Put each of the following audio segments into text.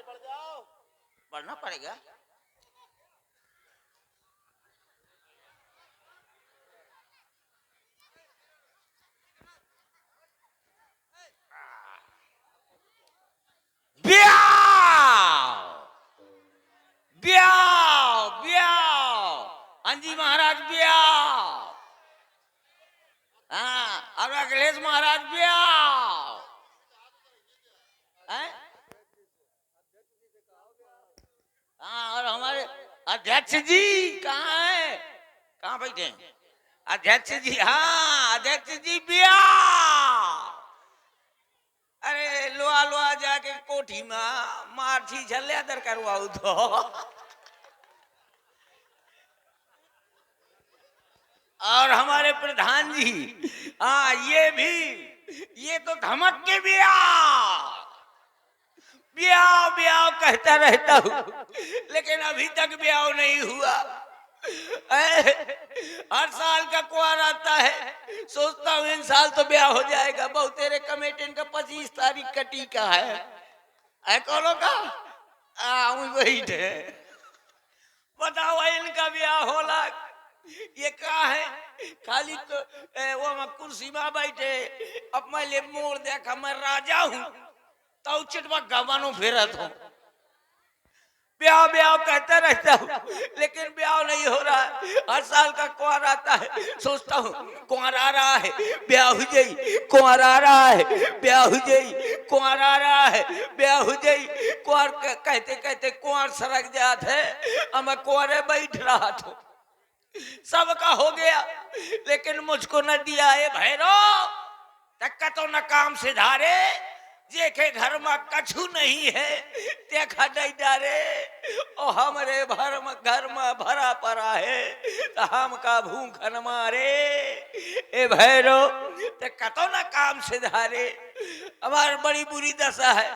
पढ़ना पड़ेगा। ब्याह ब्याह, हाँ जी महाराज ब्याह। हाँ, अब अखिलेश महाराज ब्याह। हाँ, और हमारे अध्यक्ष जी कहाँ है? कहाँ बैठे हैं अध्यक्ष जी? हाँ अध्यक्ष जी ब्याह। अरे लोआ लोआ जाके कोठी में मारछी झल्ले दर करवाऊ तो। और हमारे प्रधान जी, हाँ ये तो धमक के ब्याह ब्याह ब्याह कहता रहता हूँ, लेकिन अभी तक ब्याह नहीं हुआ। हर साल का कुआर आता है, सोचता हूँ इन साल तो ब्याह हो जाएगा। बहुत तेरे कमेटी का 25 तारीख का टीका है कौनो का वही थे। बताओ इनका ब्याह होला ये कहा है? खाली तो वो कुर्सी में बैठे, अब मैं ले मोड़ देखा मैं राजा हूँ तो चिटवा गवानो फेरत हूँ। ब्याह ब्याह कहता रहता हूँ, लेकिन ब्याह नहीं हो रहा है। हर साल का कुंवर आता है, सोचता हूँ कुंवर आ रहा है ब्याह हो जाई, कुंवर आ रहा है ब्याह हो जाई, कुंवर आ रहा है ब्याह हो जाई। कुंवर कहते कहते कुंवर सरक जात है, अब मैं कुंवरे बैठ रहा था। सबका हो गया लेकिन मुझको न दिया है भैरव। तक्का तो न काम से धारे, जेके घर में कछु नहीं है देखा नहीं डारे। और हमारे घर में भरा पड़ा है तो हम का भूखन मारे। ए भैरव तक्का तो न काम से धारे, हमारी बड़ी बुरी दशा है।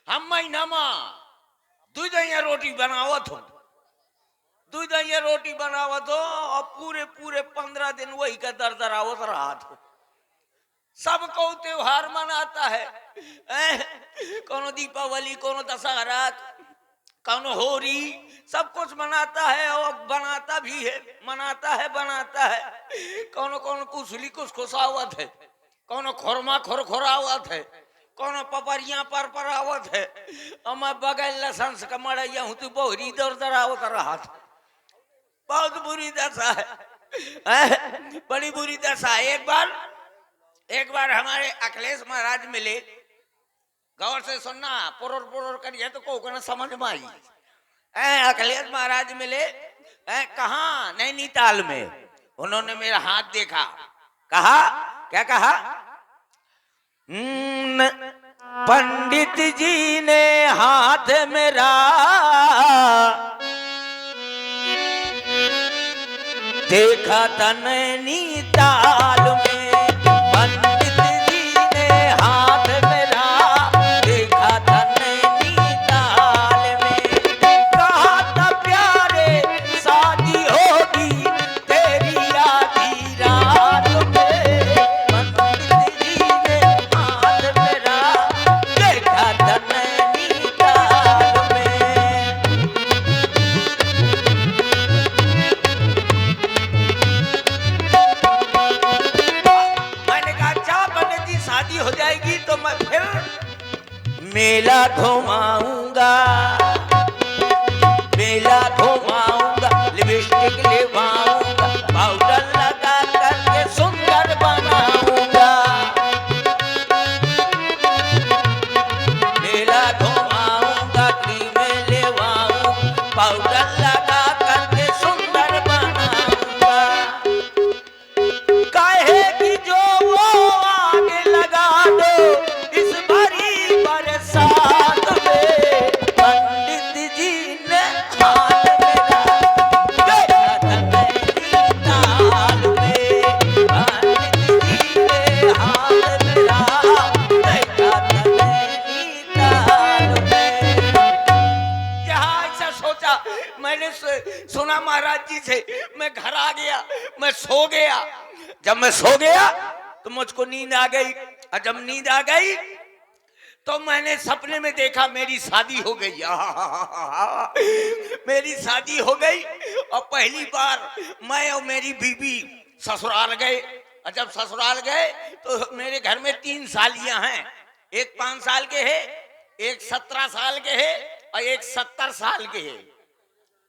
हम महीना में 2 दहिया रोटी बनावत हूँ, 2 दहिया रोटी बनावत हो और पूरे 15 दिन वही का दरदरावत रहा था। सबको त्योहार मनाता है, कोनो दीपावली, कोनो दशहरा, कोनो होली, सब कुछ मनाता है और बनाता भी है, बनाता है। कोनो कोनो कुसली कुछ खुशावत है, कोनो खुरमा खुरखुरावत है, कोनो पपरिया पर आवत है। और मैं बगल लसन से कमड़िया हूँ तो बोहरी दरदरावत रहा था। बहुत बुरी दशा है, बड़ी बुरी दशा। एक बार हमारे अखिलेश महाराज मिले, गौर से सुनना, पुरर करिए तो को ना समझ में आई। अखिलेश महाराज मिले कहाँ? नैनीताल में। उन्होंने मेरा हाथ देखा, कहा क्या कहा? पंडित जी ने हाथ मेरा देखा था नैनीताल में। पंडित जी ने हाथ मेरा देखा था नैनीताल में। कहा था प्यारे शादी होगी तेरी आधी रात में। पंडित जी ने हाथ मेरा देखा था नैनीताल में। शादी हो जाएगी तो मैं फिर मेला घुमाऊंगा, लिपस्टिक लगाऊंगा, पाउडर लगा करके सुंदर बनाऊंगा। मेला घुमाऊंगा, क्रीम लगाऊंगा, पाउडर लगा करके सुंदर बनाऊंगा। काहे की जो वो आगे लगा दो इस भरी बरसात में। पंडित जी ने हाथ मेरा देखा था नैनीताल में। पंडित जी ने हाथ मेरा देखा था नैनीताल में। जहाँ ऐसा सोचा, मैंने सुना महाराज जी से, मैं घर आ गया, मैं सो गया। जब मैं सो गया तो मुझको नींद आ गई, और जब नींद आ गई तो मैंने सपने में देखा मेरी शादी हो गई। मेरी शादी हो गई और पहली बार मैं और मेरी बीवी ससुराल गए। और जब ससुराल गए तो मेरे घर में 3 सालियां हैं, एक 5 साल के है, एक 17 साल के है और एक 70 साल के है।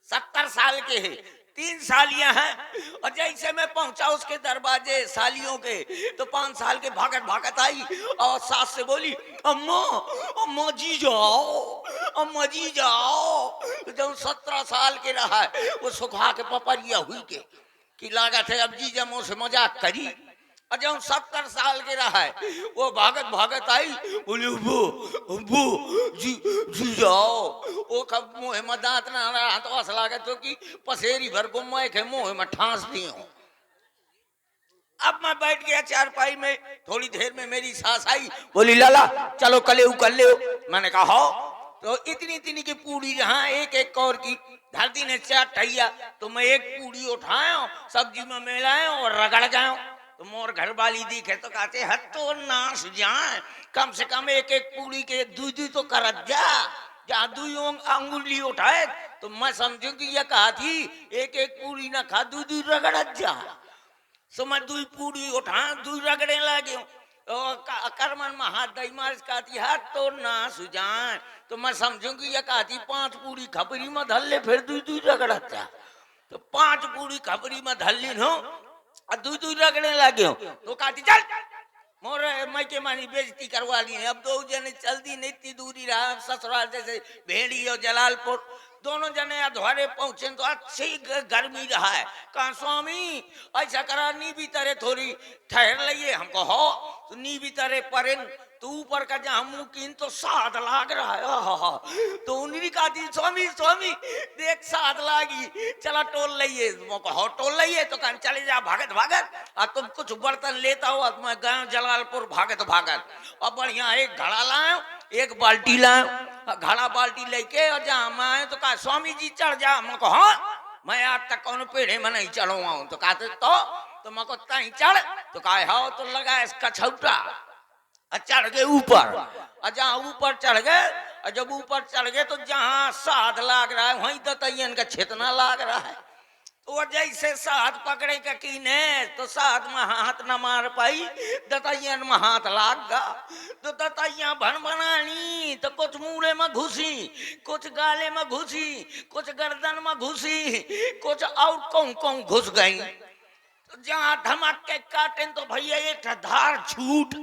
70 साल के है, 3 सालियां हैं। और जैसे मैं पहुंचा उसके दरवाजे सालियों के, तो 5 साल के भागत भागत आई और सास से बोली, अम्मा अम्मा जी जाओ, अम्मा जी जाओ। जब 17 साल के रहा है वो सुखा के पपरिया हुई के कि लागत है अब जी जमो से मजाक करी। और जब 70 साल के रहा है वो भागत भागत आई, बोली अब्बू अब्बू जी जी जाओ। वो कब मुँह में दांत ना रहा तो ऐसा लगा तो कि पसेरी भर को मैं के मुँह में ठांस दी हूँ। अब मैं बैठ गया चारपाई में। थोड़ी देर में मेरी सास आई, बोली लाला चलो कले कर ले। मैंने कहा हो। तो इतनी इतनी की पूड़ी जहाँ एक एक कौर की धरती ने 4 ठैया, तो मैं एक पूड़ी उठाया सब्जी में मिलाया और रगड़ गया। तो मोर घर वाली दिखे तो कहते हद तो नाश जाए, कम से कम एक एक पूड़ी के दूध तो कर जा। जहाँ 2 अंगुली उठाए तो मैं समझू कि यह कहा थी एक एक पूड़ी ना खा दूध रगड़ जा। सो मैं 2 पूड़ी उठा 2 रगड़े लगे। कर्मन में हाथ दई मार कहती हाथ तो ना सुजान। तो मैं समझूंगी यह कहती 5 पूड़ी खपरी में धल ले, फिर 2 रगड़ता। तो 5 पूड़ी खपरी में धल ली हो और 2 रगड़े लगे हो। तो कहती चल मोर मैं के मानी बेइज्जती करवा ली है। अब 2 जने चलती नहीं इतनी दूरी रहा ससुराल जैसे भेड़ी और जलालपुर। दोनों जने अधवारे पहुंचे तो अच्छी गर्मी रहा है। कहा स्वामी ऐसा करा नी भी तरह थोड़ी ठहर लिये हमको हो। तो नी भी तरह परेन तो ऊपर का जहाँ मुँह कीन तो साध लाग रहा है। तो उन्हीं कहा थी स्वामी स्वामी देख साध लागी, चला टोल लिये। हो टोल लिये तो कहा चले जा भागत भागत। और तुम कुछ बर्तन लेता हो। मैं गया जलालपुर भागत भागत और बढ़िया एक घड़ा लाया एक बाल्टी लाया। घड़ा बाल्टी लेके और जहाँ मैं आए तो कहा स्वामी जी चढ़ जा। मैं को हाँ मैं आज तक कौन पेड़े में नहीं चढ़ो हूँ। तो कहते तो मैं को तही चढ़। तो कहा हाँ तो लगा इसका छौटा चढ़ गए ऊपर। और जहाँ ऊपर चढ़ गए और जब ऊपर चढ़ गए तो जहाँ साध लाग रहा है वहीं दतैयन का छेतना लाग रहा है। तो जैसे साध पकड़े का कीने तो साध में हाथ न मार पाई, दतैयन में हाथ लाग गा। तो दतैया भन बनानी तो कुछ मूड़े में घुसी, कुछ गाले में घुसी, कुछ गर्दन में घुसी, कुछ और कौन घुस गई। तो जहाँ धमक के काटे तो भैया एक धार छूट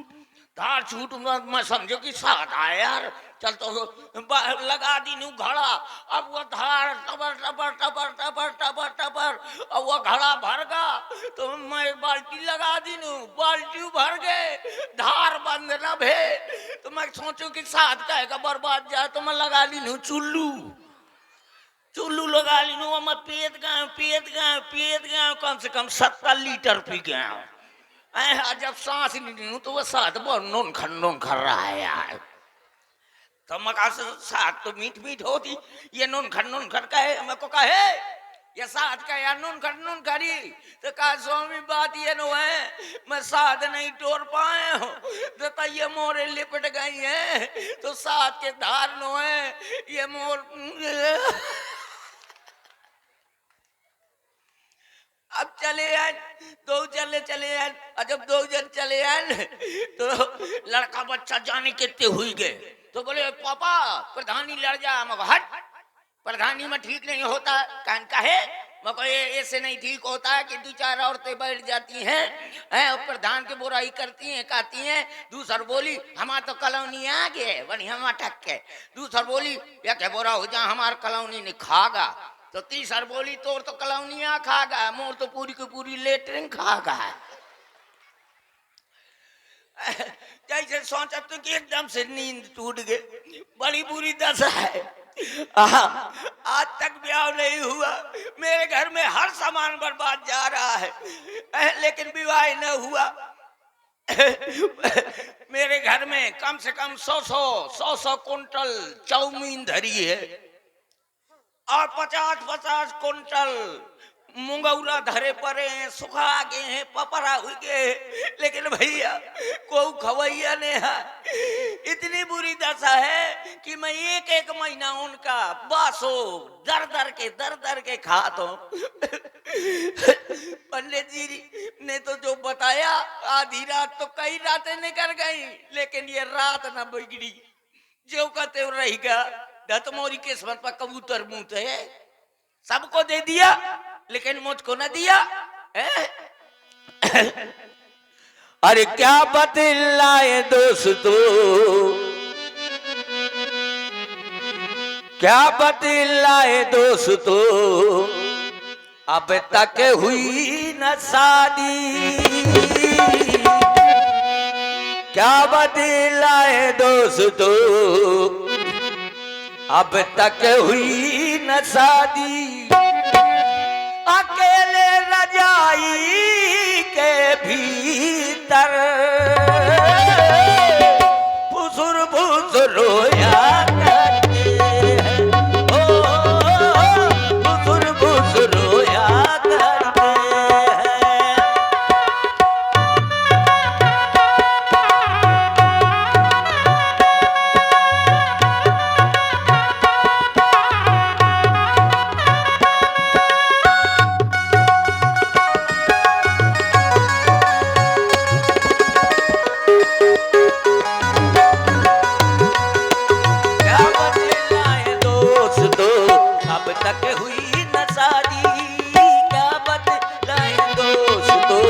मैं समझो कि साथ आया यार। चल तो लगा दी नू घड़ा। अब वो धार टबर टबर टबर टबर टबर टबर अब वो घड़ा भर गया। तो मैं बाल्टी लगा दी नू, बाल्टी भर गए, धार बंद न भे। तो मैं सोचू कि साथ का बर्बाद जाए तो मैं लगा ली नू चुल्लू लगा ली नू। मैं पियत गया कम से कम 70 लीटर पी गया। जब सांस नहीं तो वह साथ बहुत नोन खर रहा है यार। तो मका से साथ तो मीठ होती, ये नोन खर का है। मैं को कहे ये साथ का यार नोन खरी। तो कहा स्वामी बात ये नो है मैं साथ नहीं तोड़ पाए हूँ। तो ये मोरे लिपट गई है तो साथ के धार नो है ये मोर। अब चले आए 2 चले आए। और जब 2 जन चले आए तो लड़का बच्चा जाने कितने हुई गए। तो बोले पापा प्रधानी लड़ जा। मगर हट प्रधानी में ठीक नहीं होता। कान का है मगर ये ऐसे नहीं ठीक होता है कि 2-4 औरतें बैठ जाती हैं और प्रधान की बुराई करती हैं कहती हैं। दूसर बोली हमार तो कॉलोनी आ गए बढ़िया मटक के। दूसर बोली या क्या बुरा हो जा हमार कॉलोनी ने खागा। तो तीसर बोली तोर तो कलौनिया खागा मोर तो पूरी की पूरी लेटरिन खागा। जैसे सोचा तो कि एकदम से नींद टूट गई। बड़ी बुरी दशा है। आज तक ब्याह नहीं हुआ, मेरे घर में हर सामान बर्बाद जा रहा है लेकिन विवाह न हुआ। मेरे घर में कम से कम 100 कुंटल चाउमीन धरी है और 50 कुंटल मुंगौरा धरे पड़े हैं, सुखा गए हैं, पपरा हुई गए, लेकिन भैया को खवैया ने है। इतनी बुरी दशा है कि मैं एक एक महीना उनका बासो दर दर के खाता हूं। पंडित जी ने तो जो बताया, आधी रात तो कई रातें निकल गई, लेकिन ये रात ना बिगड़ी, जो कहते रहेगा। दत्तमोरी किस्मत पर कबूतर मुंह है, सबको दे दिया लेकिन मुझको न दिया। अरे क्या बतलाए दोस्तों, क्या बतलाए दोस्तों, अब तक हुई न शादी। क्या बतलाए दोस्तों, अब तक हुई न शादी। अकेले रजाई के भीतर फुसुर फुसुर रोया करते हैं, ओ फुसुर फुसुर रोया करते हैं। तक हुई न शादी, क्या बतलाए दोस्तों,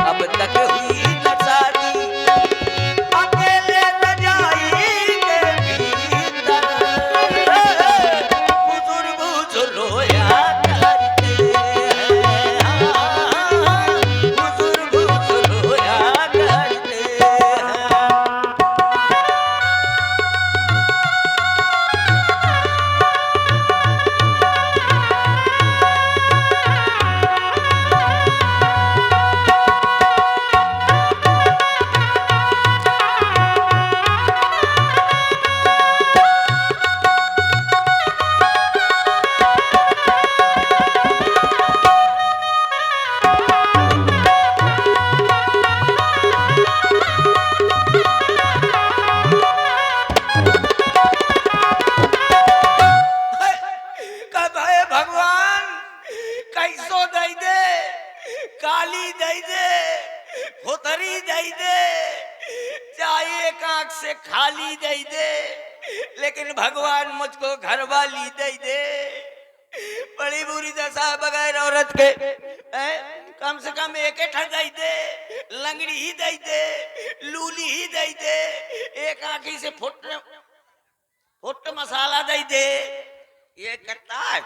अब तक हुई न शादी। अकेले रजाई के भीतर फुसुर फुसुर रोया करते हैं, फुसुर फुसुर रोया करते हैं। कैसो दई दे, काली दई दे, भोतरी दई दे, चाहे एक आंख से खाली दई दे, लेकिन भगवान मुझको घरवाली दई दे। बड़ी बुरी दशा बगैर औरत के। कम से कम एक दई दे, लंगड़ी ही दई दे, लूली ही दई दे, एक आंखी से फुट मसाला दई दे, ये करता है।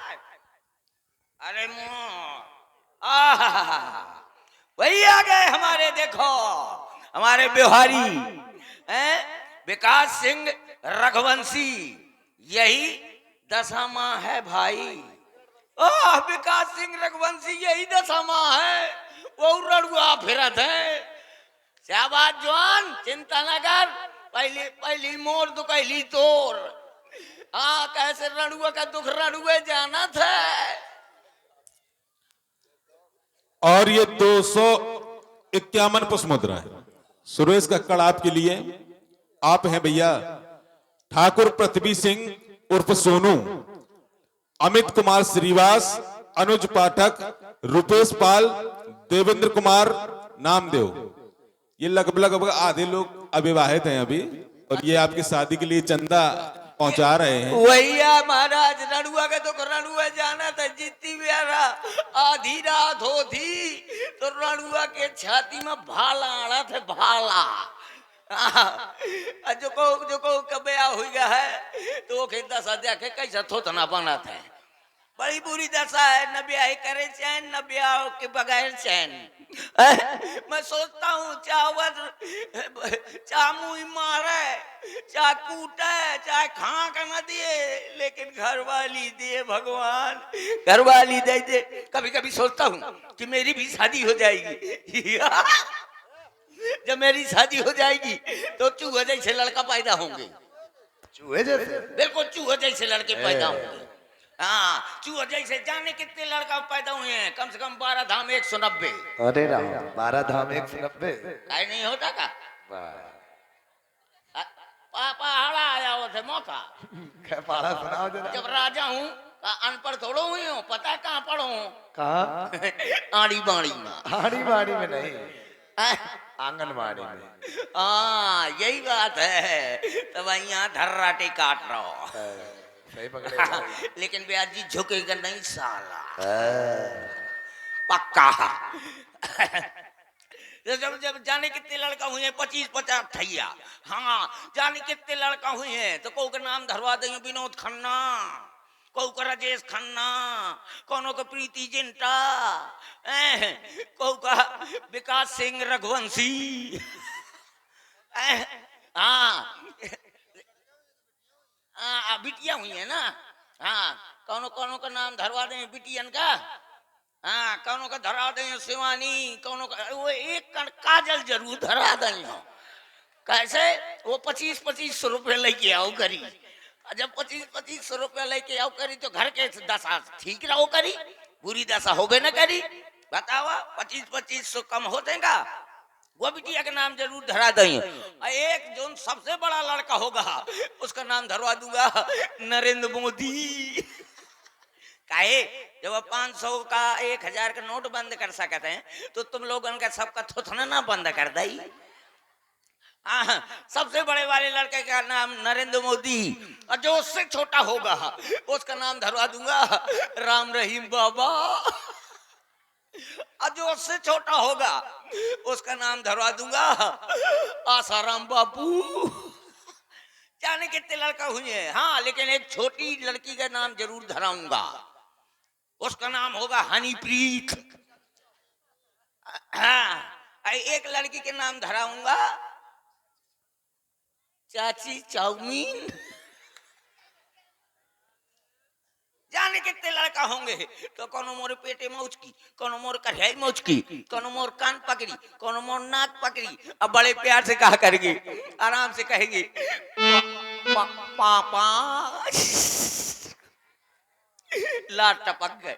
अरे वही आ गए हमारे, देखो हमारे बिहारी विकास सिंह रघुवंशी, यही दशा माँ है भाई। विकास सिंह रघुवंशी यही दशा माँ है, वो रड़ुआ फिरत है। शाबाश जवान, चिंता न कर, पहली मोर दुकैली तोर। कैसे रड़ुआ का दुख रड़ुए जाना था। और ये 251 पुष्प मुद्रा है। सुरेश कक्कड़ आपके लिए। आप हैं भैया ठाकुर पृथ्वी सिंह उर्फ सोनू, अमित कुमार श्रीवास, अनुज पाठक, रुपेश पाल, देवेंद्र कुमार नामदेव। ये लगभग आधे लोग अविवाहित हैं अभी, और ये आपकी शादी के लिए चंदा पहुंचा रहे हैं। भैया महाराज, रड़ुआ के तो रड़ुआ जाना था, जितनी बेरा आधी रात होती तो रड़ुआ के छाती में भाला आना था, भाला। जो को कबया हुई है तो के दशा देखे कैसा थोतना बना था। बड़ी बुरी दशा है, न ब्याह करे चैन, न ब्याह के बगैर चैन। मैं सोचता हूँ चाहे मुँह मारे, चाहे कूटे, चाहे खा कर न दिए, लेकिन घरवाली दे भगवान, घरवाली दे दे। कभी कभी सोचता हूँ कि मेरी भी शादी हो जाएगी। जब मेरी शादी हो जाएगी तो चूहे जैसे लड़का पैदा होंगे, चूहे जैसे, बिल्कुल चूहे जैसे लड़के पैदा होंगे। हाँ चूहा जैसे जाने कितने लड़का पैदा हुए हैं, कम से कम 12 धाम 190। अरे राम, 12 धाम 190। काहे नहीं होता का? पहाड़ा आया हो थे मौका। क्या पढ़ा सुनाओ जरा। जब राजा हूँ अनपढ़ थोड़ो हुई हूँ, पता है कहाँ पढ़ो हूँ? कहाँ? आड़ी बाड़ी में। आड़ी बाड़ी में नहीं, आंगनबाड़ी में। हाँ यही बात है, तब यहाँ धर्राटे काट रहा हो। सही पकड़े। लेकिन ब्याज जी झुकेगा नहीं साला, पक्का। जब जब जाने कितने लड़का हुए हैं, 25-50 ठैया। हाँ जाने कितने लड़का हुए हैं, तो को का नाम धरवा देंगे विनोद खन्ना, को का राजेश खन्ना, कोनो का प्रीति जिंटा, को का विकास सिंह रघुवंशी। हाँ बिटिया हुई है ना। हाँ कोनो कोनो का नाम धरवा देंगे बिटियन का। हाँ कौनों का धरा दें शिवानी, कौनों का वो एक काजल जरूर धरा दें। कैसे? वो 25-25 रुपए लेके आओ करी। जब 25-25 रुपए लेके आओ करी तो घर के दशा ठीक रहो करी, बुरी दशा हो गई ना करी। बतावा 25-25 कम हो देगा, वो बिटिया का नाम जरूर धरा दें। एक जो सबसे बड़ा लड़का होगा उसका नाम धरवा दूंगा नरेंद्र मोदी। काहे? जब 500 का 1000 का नोट बंद कर सकते हैं तो तुम लोगों का सबका थुथना ना बंद कर दई। सबसे बड़े वाले लड़के का नाम नरेंद्र मोदी, और जो उससे छोटा होगा उसका नाम धरवा दूंगा राम रहीम बाबा, और जो उससे छोटा होगा उसका नाम धरवा दूंगा आसाराम बापू। जाने कितने लड़का हुए हैं। हाँ लेकिन एक छोटी लड़की का नाम जरूर धराऊंगा, उसका नाम होगा हनीप्रीत। हाँ एक लड़की के नाम धराऊंगा चाची चाउमीन। जाने कितने लड़का होंगे, तो कोनो मोर पेटे मौज की, कोनो मोर कढ़ाई मौज की, कोनो मोर कान पकड़ी, कोनो मोर नाक पकड़ी। अब बड़े प्यार से कहा करेगी, आराम से कहेगी पापा। लाट टपक गए।